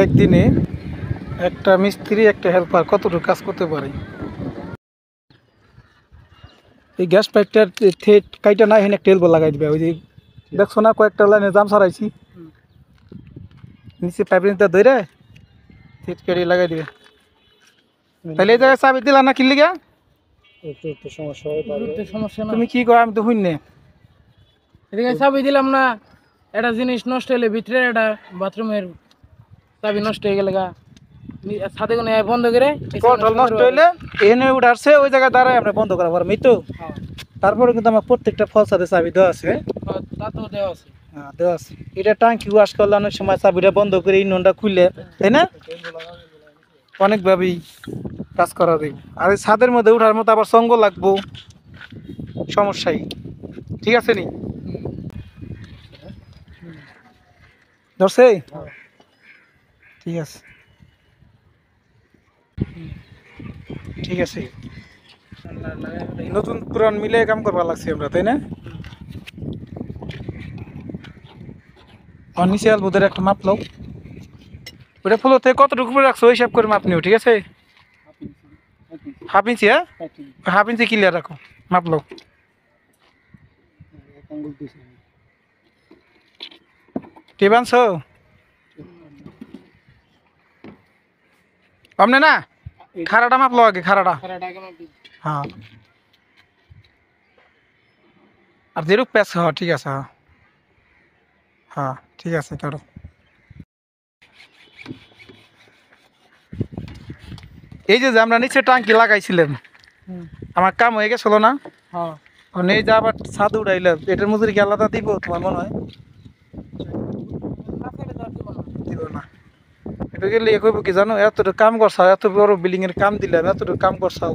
একদিনে একটা মিস্ত্রি একটা হেল্পার কতটুকু কাজ করতে পারে। এই গ্যাস পাইপটার থেট কাইটা না এখানে একটা হেল্পার লাগাই দিবে। ওই যে দেখছো না কয়েকটা লাইনে জাম সারাইছি, নিচে পাইপ নিতে ধরে থেট কেটে লাগাই দিবে। তাহলে এই জায়গায় চাবি দিলা না কিনলি গা? একটু সমস্যা হয়, সমস্যা না। তুমি কি কো আমি তো শুননে এদিকে চাবি দিলাম না, একটা জিনিস নষ্ট হলে ভিতরে একটা বাথরুমের চাবি নষ্ট হয়ে গেলে গা ছাদে কোনো বন্ধ করে কটল নষ্ট হইলে এনে উঠাচ্ছে ওই জায়গায় দাঁড়ায় আমরা বন্ধ করা পারবো তো। তারপরে কিন্তু আমার প্রত্যেকটা ফল সাথে চাবি দেওয়া আছে। তা তো দেওয়া আছে। হ্যাঁ দেওয়া আছে। এটা টাঙ্কি ওয়াশ করলে অনেক সময় চাবিটা বন্ধ করে ইঞ্জিনটা খুলে, তাই না? অনেকভাবেই কাজ করা যাবে। আর এই ছাদের মধ্যে উঠার মতো আবার সঙ্গ লাগবো, সমস্যাই। ঠিক আছে নি? ধরছে? ঠিক আছে, ঠিক আছে। নতুন পুরান মিলে কাম করবা লাগছে আমরা, তাই না? আর নিচে আলবোদের একটা মাপ লও। ওটা ফুলো থেকে কতটুকু করে রাখছো হিসাব করে মাপ নিও, ঠিক আছে? হাফ ইঞ্চি, হ্যাঁ হাফ ইঞ্চি ক্লিয়ার রাখো, মাপ লও। টেপ আনছো? আমনে না খাড়াটা মাপ লও আগে, খাড়াটা। হ্যাঁ আর যেরূপ প্যাচ, হ্যাঁ ঠিক আছে। হ্যাঁ হ্যাঁ ঠিক আছে কারো। এই যে আমরা নিচে টাঙ্কি লাগাইছিলাম, আমার কাম হয়ে গেছিল না? এই যে আবার ছাদ উঠাইলাম, এটার মজুরি কি আলাদা দিব তোমার মনে হয়? দিব না। এটা গেলে কইব কি জানো, এতটুকু কাম করছাও, এত বড় বিল্ডিং এর কাম দিলাম, এতটুকু কাম করছাও,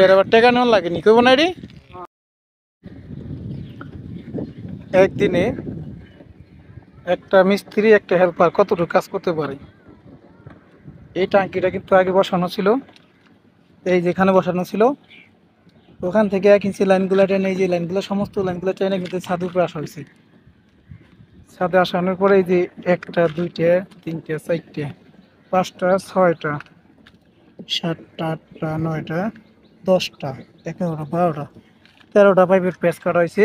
এর আবার টাকা নেওয়া লাগেনি, কইব না? এটি একদিনে একটা মিস্ত্রি একটা হেল্পার কতটুকু কাজ করতে পারে। এই টাঙ্কিটা কিন্তু আগে বসানো ছিল, এই যেখানে বসানো ছিল ওখান থেকে 1 ইঞ্চি লাইনগুলো টেনে, এই যে লাইনগুলো সমস্ত লাইনগুলো টেনে কিন্তু ছাদ উপরে আসা হয়েছে। ছাদে আসানোর পরে এই যে 1টা 2টা 3টা 4টা 5টা 6টা 7টা 8টা 9টা 10টা 11টা 12টা 13টা পাইপের প্যাচ কাটা হয়েছে।